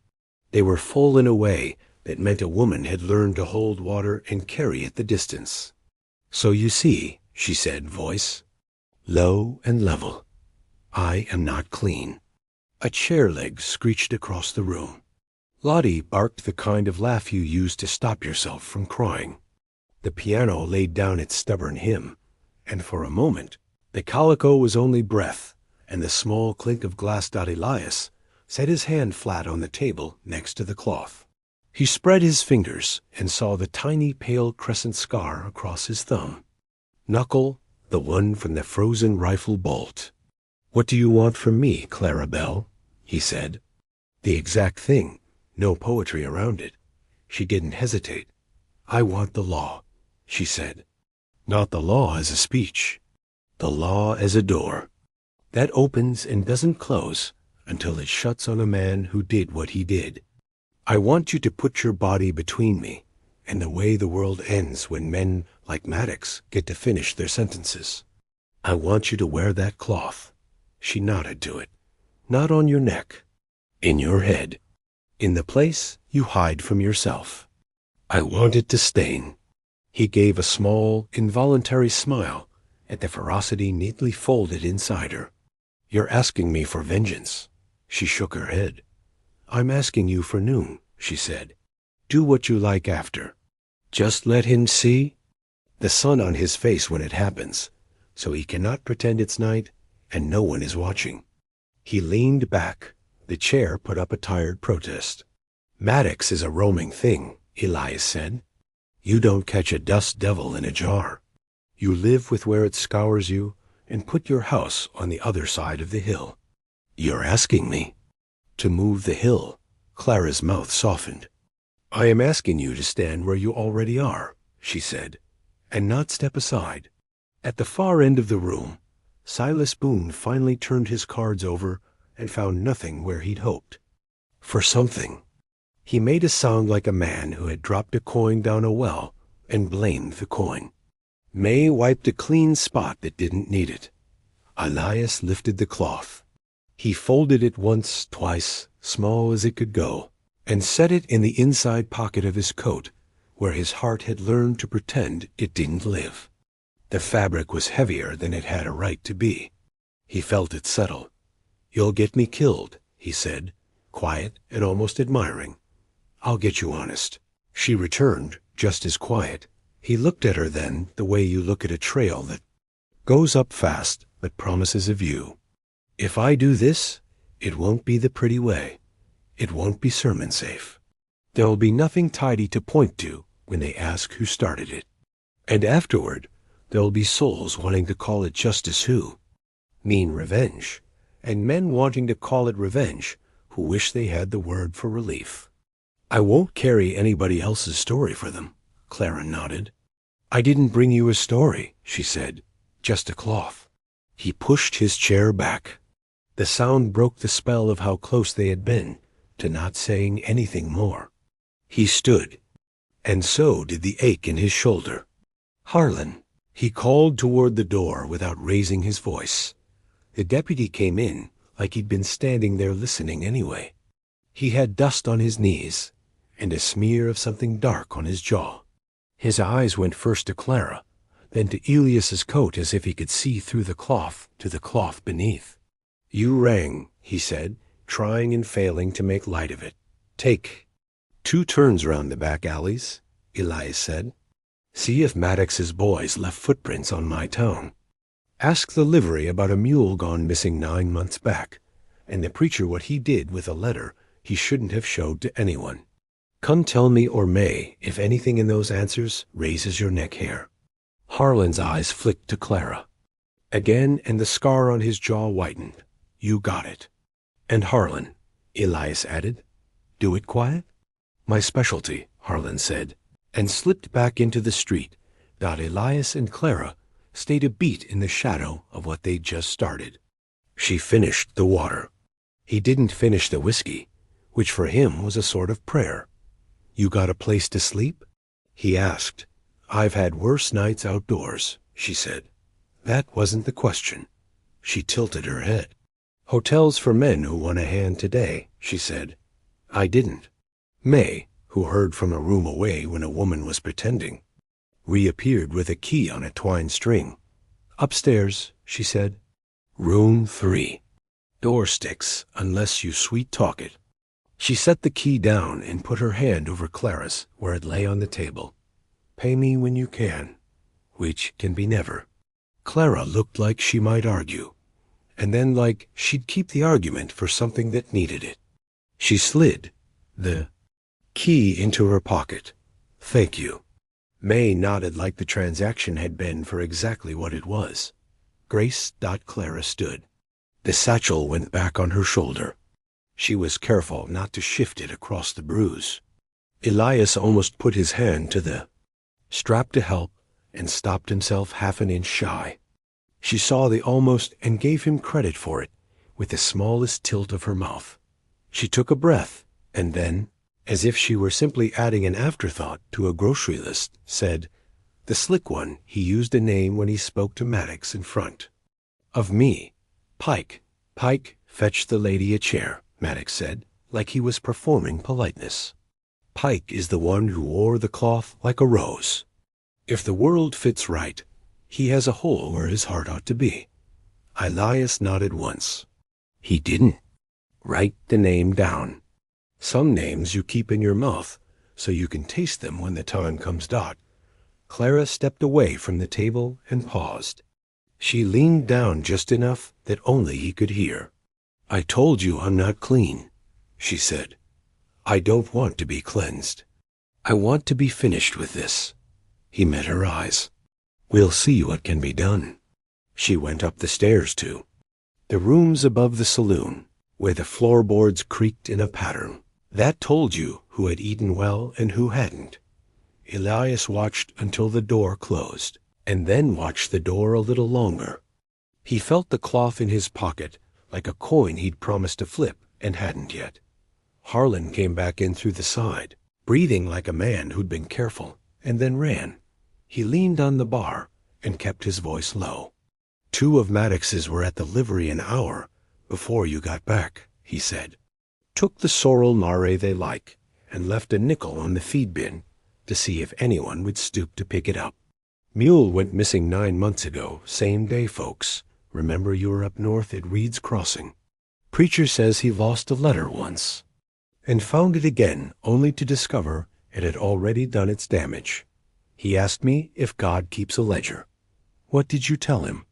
They were full in a way that meant a woman had learned to hold water and carry it the distance. So you see, she said, voice low and level, I am not clean. A chair leg screeched across the room. Lottie barked the kind of laugh you use to stop yourself from crying. The piano laid down its stubborn hymn, and for a moment the calico was only breath, and the small clink of glass. Elias set his hand flat on the table next to the cloth. He spread his fingers and saw the tiny pale crescent scar across his thumb. Knuckle, the one from the frozen rifle bolt. What do you want from me, Clara Belle? He said. The exact thing, no poetry around it. She didn't hesitate. I want the law, she said. Not the law as a speech. The law as a door. That opens and doesn't close until it shuts on a man who did what he did. I want you to put your body between me and the way the world ends when men like Maddox get to finish their sentences. I want you to wear that cloth. She nodded to it. Not on your neck. In your head. In the place you hide from yourself. I want it to stain. He gave a small, involuntary smile at the ferocity neatly folded inside her. You're asking me for vengeance. She shook her head. I'm asking you for noon, she said. Do what you like after. Just let him see the sun on his face when it happens, so he cannot pretend it's night and no one is watching. He leaned back. The chair put up a tired protest. Maddox is a roaming thing, Elias said. You don't catch a dust devil in a jar. You live with where it scours you and put your house on the other side of the hill. You're asking me to move the hill. Clara's mouth softened. I am asking you to stand where you already are, she said, and not step aside. At the far end of the room, Silas Boone finally turned his cards over and found nothing where he'd hoped for something. He made a sound like a man who had dropped a coin down a well and blamed the coin. May wiped a clean spot that didn't need it. Elias lifted the cloth. He folded it once, twice, small as it could go, and set it in the inside pocket of his coat, where his heart had learned to pretend it didn't live. The fabric was heavier than it had a right to be. He felt it settle. You'll get me killed, he said, quiet and almost admiring. I'll get you honest. She returned, just as quiet. He looked at her then the way you look at a trail that goes up fast but promises a view. If I do this, it won't be the pretty way. It won't be sermon safe. There'll be nothing tidy to point to when they ask who started it. And afterward, there'll be souls wanting to call it justice who mean revenge, and men wanting to call it revenge who wish they had the word for relief. I won't carry anybody else's story for them, Clara nodded. I didn't bring you a story, she said, just a cloth. He pushed his chair back. The sound broke the spell of how close they had been to not saying anything more. He stood, and so did the ache in his shoulder. Harlan, he called toward the door without raising his voice. The deputy came in like he'd been standing there listening anyway. He had dust on his knees and a smear of something dark on his jaw. His eyes went first to Clara, then to Elias's coat as if he could see through the cloth to the cloth beneath. You rang, he said, trying and failing to make light of it. Take 2 turns round the back alleys, Elias said. See if Maddox's boys left footprints on my town. Ask the livery about a mule gone missing 9 months back, and the preacher what he did with a letter he shouldn't have showed to anyone. Come tell me or May if anything in those answers raises your neck hair. Harlan's eyes flicked to Clara. Again, and the scar on his jaw whitened. You got it. And Harlan, Elias added. Do it quiet? My specialty, Harlan said, and slipped back into the street. Elias and Clara stayed a beat in the shadow of what they'd just started. She finished the water. He didn't finish the whiskey, which for him was a sort of prayer. You got a place to sleep? He asked. I've had worse nights outdoors, she said. That wasn't the question. She tilted her head. Hotels for men who want a hand today, she said. I didn't. May, who heard from a room away when a woman was pretending, reappeared with a key on a twine string. Upstairs, she said. Room 3. Door sticks unless you sweet-talk it. She set the key down and put her hand over Clara's where it lay on the table. Pay me when you can, which can be never. Clara looked like she might argue, and then like she'd keep the argument for something that needed it. She slid the key into her pocket. Thank you. May nodded like the transaction had been for exactly what it was. Grace. Clara stood. The satchel went back on her shoulder. She was careful not to shift it across the bruise. Elias almost put his hand to the strap to help and stopped himself half an inch shy. She saw the almost and gave him credit for it with the smallest tilt of her mouth. She took a breath and then, as if she were simply adding an afterthought to a grocery list, said, "The slick one, he used a name when he spoke to Maddox in front of me. Pike. Pike, fetch the lady a chair," Maddox said, like he was performing politeness. Pike is the one who wore the cloth like a rose. If the world fits right, he has a hole where his heart ought to be. Elias nodded once. He didn't. Write the name down. Some names you keep in your mouth so you can taste them when the time comes. Clara stepped away from the table and paused. She leaned down just enough that only he could hear. I told you I'm not clean, she said. I don't want to be cleansed. I want to be finished with this. He met her eyes. We'll see what can be done. She went up the stairs to the rooms above the saloon, where the floorboards creaked in a pattern. That told you who had eaten well and who hadn't. Elias watched until the door closed, and then watched the door a little longer. He felt the cloth in his pocket, like a coin he'd promised to flip and hadn't yet. Harlan came back in through the side, breathing like a man who'd been careful, and then ran. He leaned on the bar and kept his voice low. 2 of Maddox's were at the livery an hour before you got back, he said. Took the sorrel mare they like, and left a nickel on the feed bin to see if anyone would stoop to pick it up. Mule went missing 9 months ago, same day, folks. Remember you were up north at Reed's Crossing. Preacher says he lost a letter once, and found it again only to discover it had already done its damage. He asked me if God keeps a ledger. What did you tell him?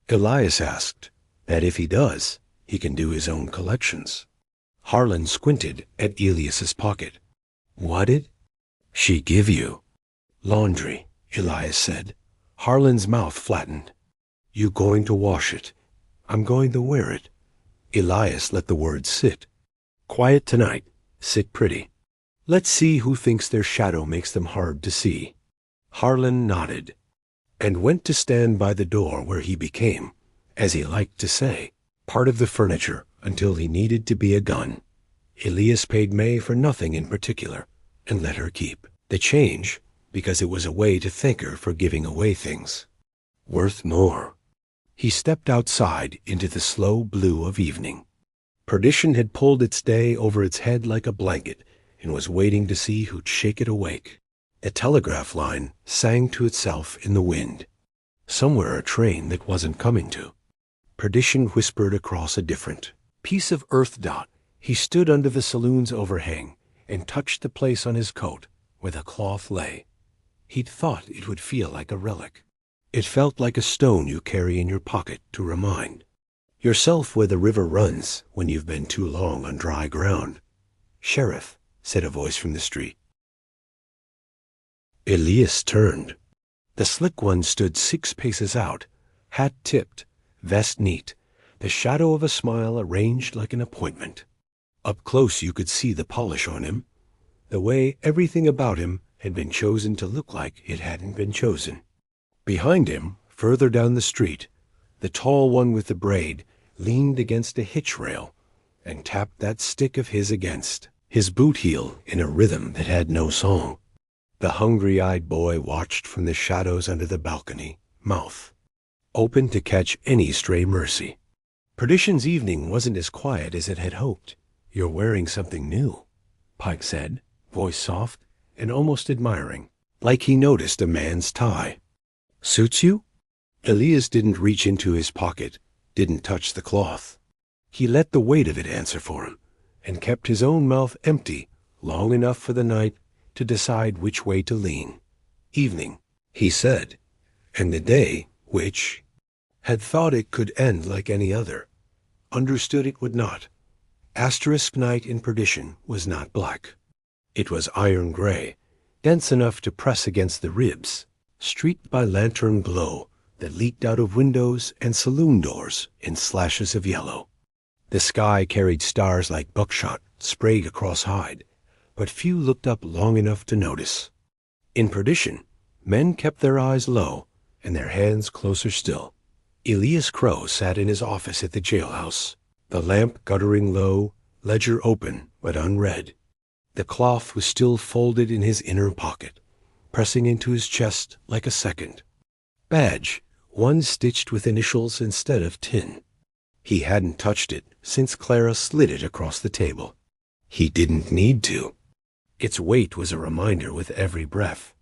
Elias asked that if he does, he can do his own collections. Harlan squinted at Elias's pocket. What did she give you? Laundry, Elias said. Harlan's mouth flattened. You going to wash it? I'm going to wear it. Elias let the words sit. Quiet tonight. Sit pretty. Let's see who thinks their shadow makes them hard to see. Harlan nodded, and went to stand by the door where he became, as he liked to say, part of the furniture until he needed to be a gun. Elias paid May for nothing in particular, and let her keep the change, because it was a way to thank her for giving away things worth more. He stepped outside into the slow blue of evening. Perdition had pulled its day over its head like a blanket and was waiting to see who'd shake it awake. A telegraph line sang to itself in the wind. Somewhere a train that wasn't coming to. Perdition whispered across a different piece of earth. He stood under the saloon's overhang and touched the place on his coat where the cloth lay. He'd thought it would feel like a relic. It felt like a stone you carry in your pocket to remind yourself where the river runs when you've been too long on dry ground. Sheriff, said a voice from the street. Elias turned. The slick one stood 6 paces out, hat tipped, vest neat, the shadow of a smile arranged like an appointment. Up close you could see the polish on him, the way everything about him had been chosen to look like it hadn't been chosen. Behind him, further down the street, the tall one with the braid leaned against a hitch rail and tapped that stick of his against his boot heel in a rhythm that had no song. The hungry-eyed boy watched from the shadows under the balcony, mouth open to catch any stray mercy. Perdition's evening wasn't as quiet as it had hoped. "You're wearing something new," Pike said, voice soft and almost admiring, like he noticed a man's tie. "Suits you?" Elias didn't reach into his pocket, didn't touch the cloth. He let the weight of it answer for him, and kept his own mouth empty long enough for the night to decide which way to lean. "Evening," he said, and the day, which had thought it could end like any other, understood it would not. Asterisk night in Perdition was not black. It was iron gray, dense enough to press against the ribs, streaked by lantern glow that leaked out of windows and saloon doors in slashes of yellow. The sky carried stars like buckshot sprayed across hide, but few looked up long enough to notice. In Perdition, men kept their eyes low and their hands closer still. Elias Crow sat in his office at the jailhouse, the lamp guttering low, ledger open but unread. The cloth was still folded in his inner pocket, pressing into his chest like a second badge, one stitched with initials instead of tin. He hadn't touched it since Clara slid it across the table. He didn't need to. Its weight was a reminder with every breath.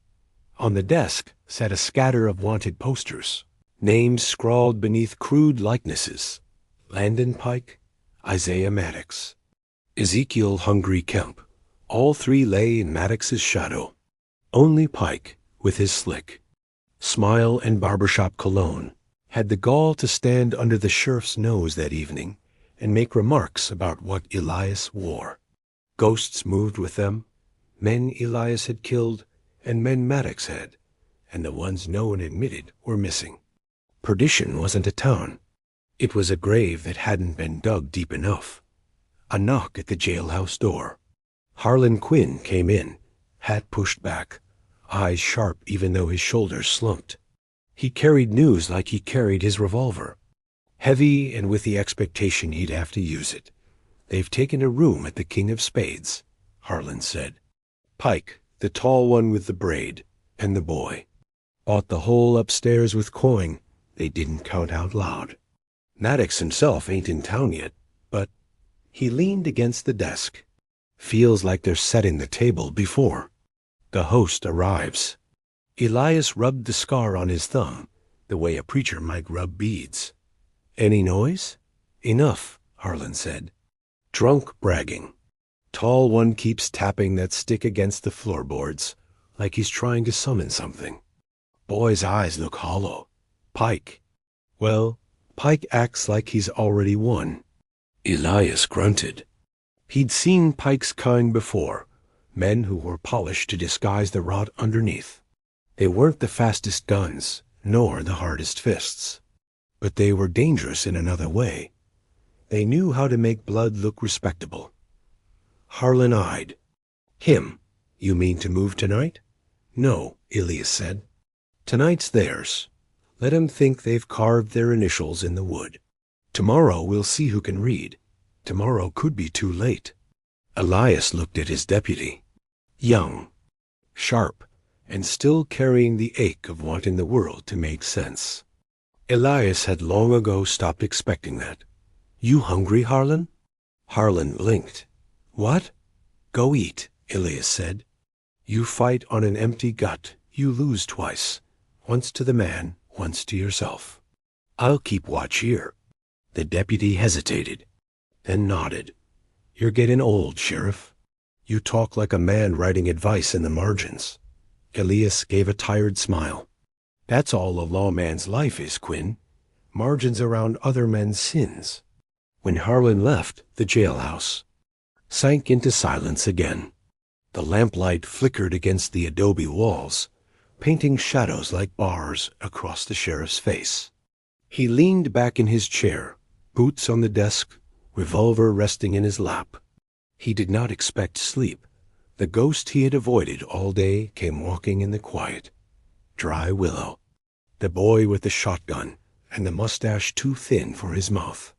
On the desk sat a scatter of wanted posters, names scrawled beneath crude likenesses: Landon Pike, Isaiah Maddox, Ezekiel Hungry Kemp. All three lay in Maddox's shadow. Only Pike, with his slick smile and barbershop cologne, had the gall to stand under the sheriff's nose that evening and make remarks about what Elias wore. Ghosts moved with them, men Elias had killed and men Maddox had, and the ones no one admitted were missing. Perdition wasn't a town. It was a grave that hadn't been dug deep enough. A knock at the jailhouse door. Harlan Quinn came in, hat pushed back, eyes sharp even though his shoulders slumped. He carried news like he carried his revolver, heavy and with the expectation he'd have to use it. "They've taken a room at the King of Spades," Harlan said. Pike, the tall one with the braid, and the boy, bought the whole upstairs with coin they didn't count out loud. Maddox himself ain't in town yet, but he leaned against the desk. "Feels like they're setting the table before the host arrives." Elias rubbed the scar on his thumb, the way a preacher might rub beads. "Any noise?" "Enough," Harlan said. "Drunk bragging. Tall one keeps tapping that stick against the floorboards, like he's trying to summon something. Boy's eyes look hollow. Pike. Well, Pike acts like he's already won." Elias grunted. He'd seen Pike's kind before, men who were polished to disguise the rot underneath. They weren't the fastest guns, nor the hardest fists. But they were dangerous in another way. They knew how to make blood look respectable. Harlan eyed. "Him, you mean to move tonight?" "No," Elias said. "Tonight's theirs. Let 'em think they've carved their initials in the wood. Tomorrow we'll see who can read. Tomorrow could be too late." Elias looked at his deputy. Young, sharp, and still carrying the ache of wanting the world to make sense. Elias had long ago stopped expecting that. "You hungry, Harlan?" Harlan blinked. "What?" "Go eat," Elias said. "You fight on an empty gut, you lose twice. Once to the man, once to yourself." "I'll keep watch here." The deputy hesitated, then nodded. "You're getting old, Sheriff. You talk like a man writing advice in the margins." Elias gave a tired smile. "That's all a lawman's life is, Quinn. Margins around other men's sins." When Harlan left, the jailhouse sank into silence again. The lamplight flickered against the adobe walls, painting shadows like bars across the sheriff's face. He leaned back in his chair, boots on the desk, revolver resting in his lap. He did not expect sleep. The ghost he had avoided all day came walking in the quiet. Dry willow. The boy with the shotgun and the mustache too thin for his mouth.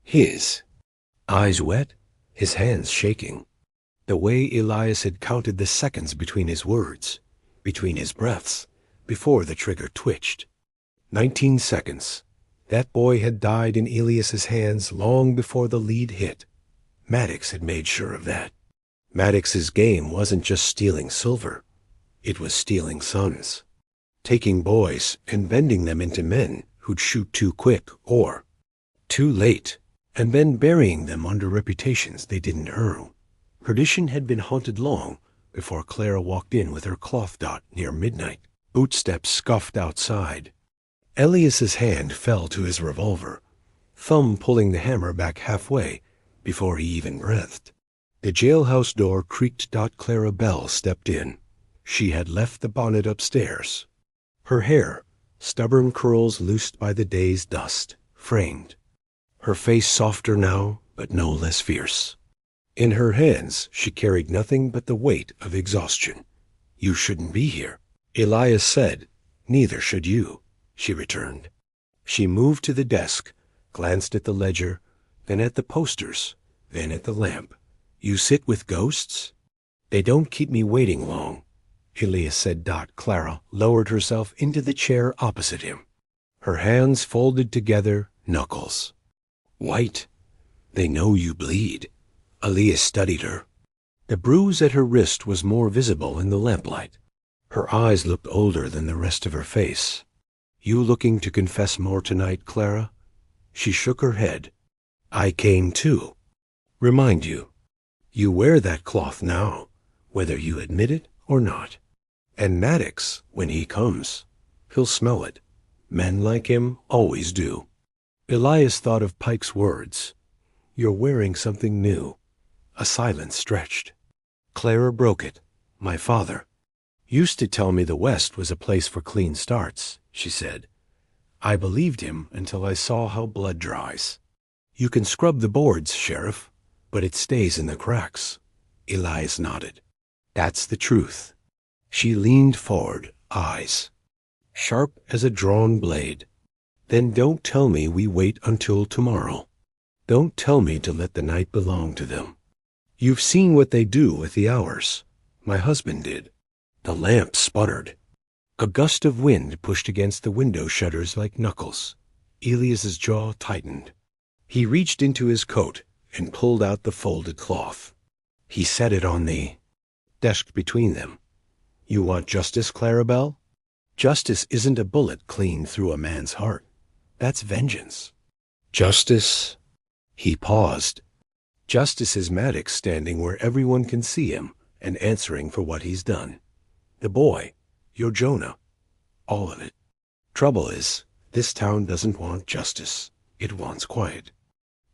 His eyes wet, his hands shaking. The way Elias had counted the seconds between his words. between his breaths, before the trigger twitched. 19 seconds. That boy had died in Elias's hands long before the lead hit. Maddox had made sure of that. Maddox's game wasn't just stealing silver. It was stealing sons. Taking boys and bending them into men who'd shoot too quick or too late, and then burying them under reputations they didn't earn. Perdition had been haunted long before Clara walked in with her cloth dot near midnight. Bootsteps scuffed outside. Elias's hand fell to his revolver, thumb pulling the hammer back halfway before he even breathed. The jailhouse door creaked. Clara Bell stepped in. She had left the bonnet upstairs. Her hair, stubborn curls loosed by the day's dust, framed. Her face softer now, but no less fierce. In her hands she carried nothing but the weight of exhaustion. "You shouldn't be here," Elias said. "Neither should you," she returned. She moved to the desk, glanced at the ledger, then at the posters, then at the lamp. "You sit with ghosts?" "They don't keep me waiting long," Elias said. Clara lowered herself into the chair opposite him. Her hands folded together, knuckles white. "They know you bleed." Elias studied her. The bruise at her wrist was more visible in the lamplight. Her eyes looked older than the rest of her face. "You looking to confess more tonight, Clara?" She shook her head. "I came too. Remind you. You wear that cloth now, whether you admit it or not. And Maddox, when he comes, he'll smell it. Men like him always do." Elias thought of Pike's words. "You're wearing something new." A silence stretched. Clara broke it. "My father used to tell me the West was a place for clean starts," she said. "I believed him until I saw how blood dries. You can scrub the boards, Sheriff, but it stays in the cracks." Elias nodded. "That's the truth." She leaned forward, eyes sharp as a drawn blade. "Then don't tell me we wait until tomorrow. Don't tell me to let the night belong to them. You've seen what they do with the hours. My husband did." The lamp sputtered. A gust of wind pushed against the window shutters like knuckles. Elias's jaw tightened. He reached into his coat and pulled out the folded cloth. He set it on the desk between them. "You want justice, Clara Bell? Justice isn't a bullet clean through a man's heart. That's vengeance. Justice—" He paused. "Justice is Maddox standing where everyone can see him and answering for what he's done. The boy, your Jonah, all of it. Trouble is, this town doesn't want justice. It wants quiet.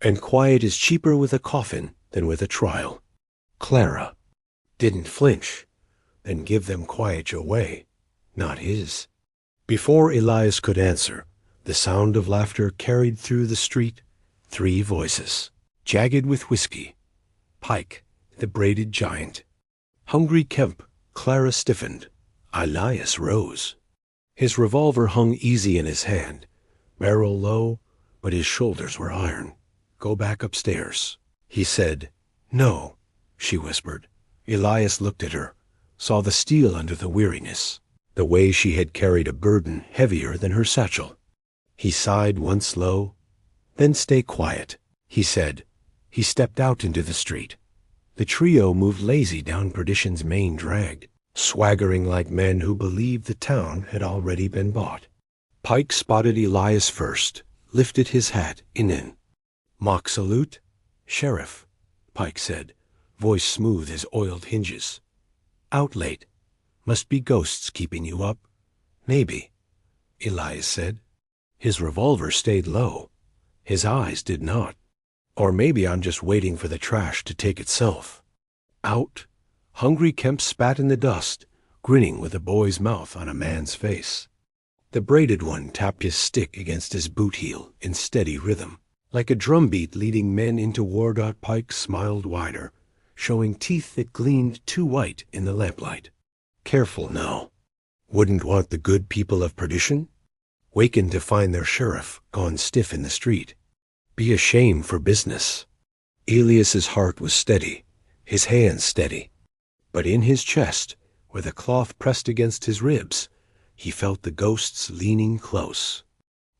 And quiet is cheaper with a coffin than with a trial." Clara didn't flinch. "Then give them quiet your way, not his." Before Elias could answer, the sound of laughter carried through the street. 3 voices, jagged with whiskey. Pike, the braided giant. Hungry Kemp. Clara stiffened. Elias rose. His revolver hung easy in his hand, barrel low, but his shoulders were iron. "Go back upstairs," he said. "No," she whispered. Elias looked at her, saw the steel under the weariness, the way she had carried a burden heavier than her satchel. He sighed once low. "Then stay quiet," he said. He stepped out into the street. The trio moved lazy down Perdition's main drag, swaggering like men who believed the town had already been bought. Pike spotted Elias first, lifted his hat in. "Mock salute?" "Sheriff," Pike said, voice smooth as oiled hinges. "Out late. Must be ghosts keeping you up." "Maybe," Elias said. His revolver stayed low. His eyes did not. "Or maybe I'm just waiting for the trash to take itself." "Out?" Hungry Kemp spat in the dust, grinning with a boy's mouth on a man's face. The braided one tapped his stick against his boot heel in steady rhythm, like a drumbeat leading men into war. Pike smiled wider, showing teeth that gleamed too white in the lamplight. "Careful now. Wouldn't want the good people of Perdition wakened to find their sheriff gone stiff in the street. Be a shame for business." Elias's heart was steady, his hands steady, but in his chest where the cloth pressed against his ribs, he felt the ghosts leaning close.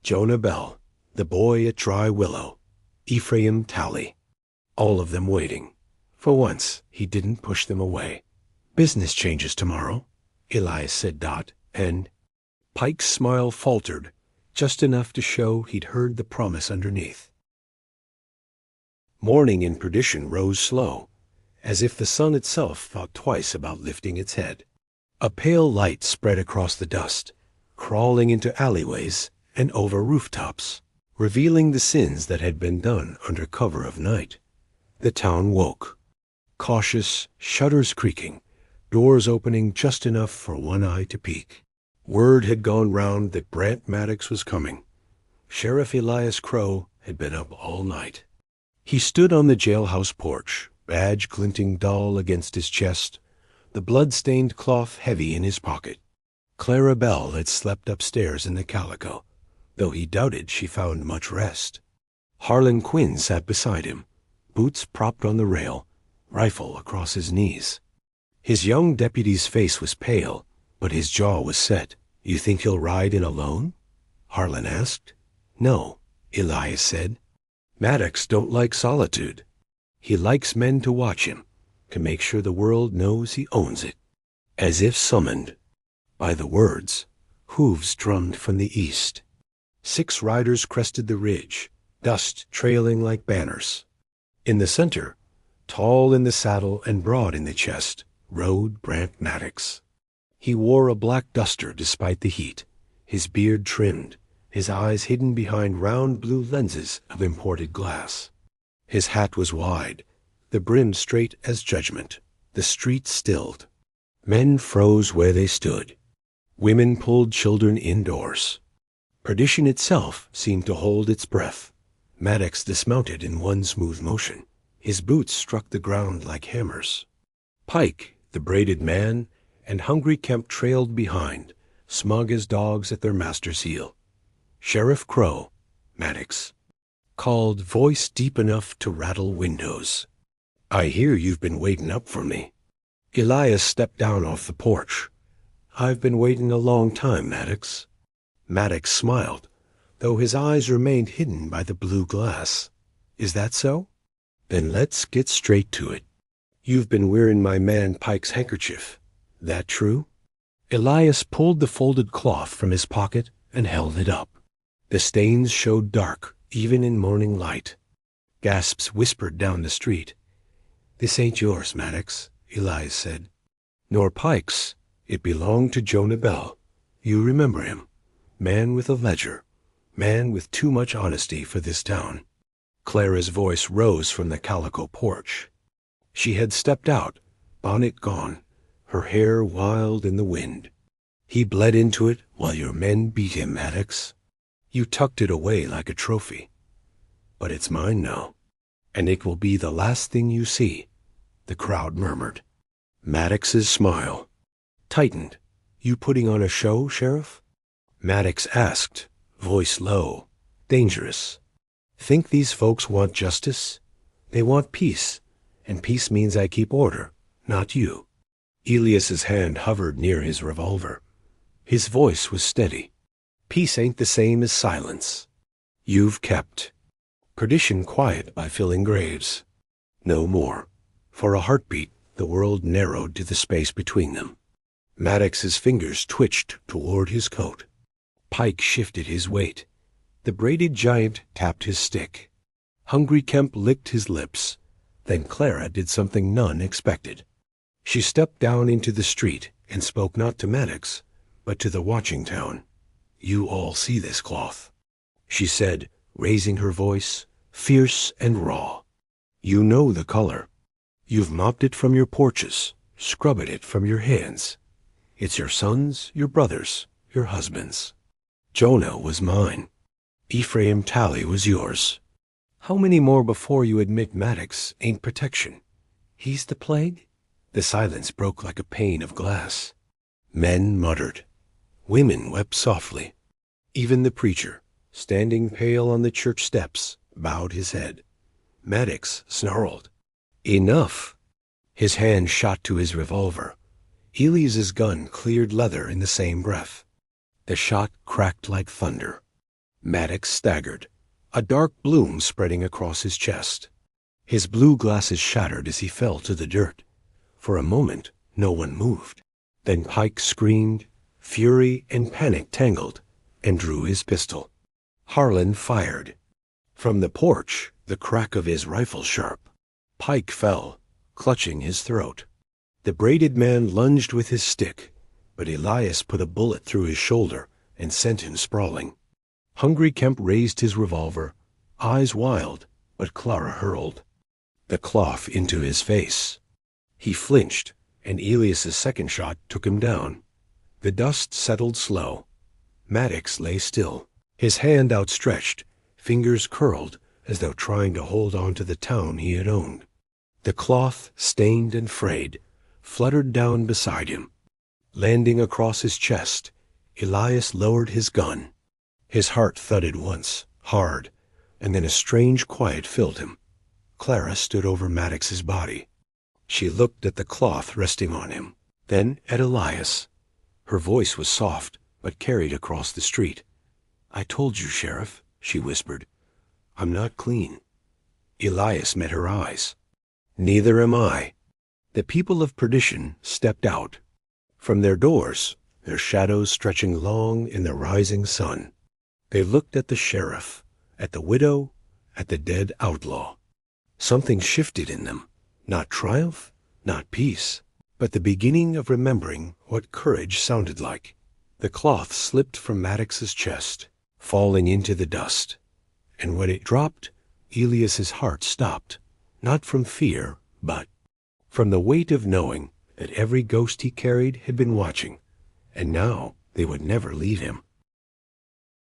Jonah Bell, the boy at Dry Willow, Ephraim Talley, all of them waiting. For once, he didn't push them away. "Business changes tomorrow," Elias said Dot, and Pike's smile faltered, just enough to show he'd heard the promise underneath. Morning in Perdition rose slow, as if the sun itself thought twice about lifting its head. A pale light spread across the dust, crawling into alleyways and over rooftops, revealing the sins that had been done under cover of night. The town woke. Cautious, shutters creaking, doors opening just enough for one eye to peek. Word had gone round that Brant Maddox was coming. Sheriff Elias Crow had been up all night. He stood on the jailhouse porch, badge glinting dull against his chest, the blood-stained cloth heavy in his pocket. Clara Bell had slept upstairs in the calico, though he doubted she found much rest. Harlan Quinn sat beside him, boots propped on the rail, rifle across his knees. His young deputy's face was pale, but his jaw was set. "You think he'll ride in alone?" Harlan asked. "No," Elias said. "Maddox don't like solitude. He likes men to watch him, to make sure the world knows he owns it." As if summoned by the words, hooves drummed from the east. 6 riders crested the ridge, dust trailing like banners. In the center, tall in the saddle and broad in the chest, rode Brant Maddox. He wore a black duster despite the heat, his beard trimmed, his eyes hidden behind round blue lenses of imported glass. His hat was wide, the brim straight as judgment, the street stilled. Men froze where they stood. Women pulled children indoors. Perdition itself seemed to hold its breath. Maddox dismounted in one smooth motion. His boots struck the ground like hammers. Pike, the braided man, and Hungry Kemp trailed behind, smug as dogs at their master's heel. Sheriff Crow, Maddox, called, voice deep enough to rattle windows. "I hear you've been waiting up for me." Elias stepped down off the porch. "I've been waiting a long time, Maddox." Maddox smiled, though his eyes remained hidden by the blue glass. "Is that so? Then let's get straight to it. You've been wearing my man Pike's handkerchief. That true?" Elias pulled the folded cloth from his pocket and held it up. The stains showed dark, even in morning light. Gasps whispered down the street. "This ain't yours, Maddox," Elias said. "Nor Pike's. It belonged to Jonah Bell. You remember him. Man with a ledger. Man with too much honesty for this town." Clara's voice rose from the calico porch. She had stepped out, bonnet gone, her hair wild in the wind. "He bled into it while your men beat him, Maddox. You tucked it away like a trophy. But it's mine now, and it will be the last thing you see," the crowd murmured. Maddox's smile tightened. "You putting on a show, Sheriff?" Maddox asked, voice low, dangerous. "Think these folks want justice? They want peace, and peace means I keep order, not you." Elias's hand hovered near his revolver. His voice was steady. "Peace ain't the same as silence. You've kept Perdition quiet by filling graves. No more." For a heartbeat, the world narrowed to the space between them. Maddox's fingers twitched toward his coat. Pike shifted his weight. The braided giant tapped his stick. Hungry Kemp licked his lips. Then Clara did something none expected. She stepped down into the street and spoke not to Maddox, but to the watching town. "You all see this cloth," she said, raising her voice, fierce and raw. "You know the color. You've mopped it from your porches, scrubbed it from your hands. It's your sons, your brothers, your husbands. Jonah was mine. Ephraim Talley was yours. How many more before you admit Maddox ain't protection? He's the plague?" The silence broke like a pane of glass. Men muttered. Women wept softly. Even the preacher, standing pale on the church steps, bowed his head. Maddox snarled. "Enough!" His hand shot to his revolver. Elias's gun cleared leather in the same breath. The shot cracked like thunder. Maddox staggered, a dark bloom spreading across his chest. His blue glasses shattered as he fell to the dirt. For a moment, no one moved. Then Pike screamed, fury and panic tangled, and drew his pistol. Harlan fired. From the porch, the crack of his rifle sharp. Pike fell, clutching his throat. The braided man lunged with his stick, but Elias put a bullet through his shoulder and sent him sprawling. Hungry Kemp raised his revolver, eyes wild, but Clara hurled the cloth into his face. He flinched, and Elias's second shot took him down. The dust settled slow. Maddox lay still, his hand outstretched, fingers curled as though trying to hold on to the town he had owned. The cloth, stained and frayed, fluttered down beside him. Landing across his chest, Elias lowered his gun. His heart thudded once, hard, and then a strange quiet filled him. Clara stood over Maddox's body. She looked at the cloth resting on him, then at Elias. Her voice was soft, but carried across the street. "I told you, Sheriff," she whispered. "I'm not clean." Elias met her eyes. "Neither am I." The people of perdition stepped out. From their doors, their shadows stretching long in the rising sun. They looked at the sheriff, at the widow, at the dead outlaw. Something shifted in them, not triumph, not peace, but the beginning of remembering what courage sounded like. The cloth slipped from Maddox's chest, falling into the dust, and when it dropped, Elias's heart stopped, not from fear, but from the weight of knowing that every ghost he carried had been watching, and now they would never leave him.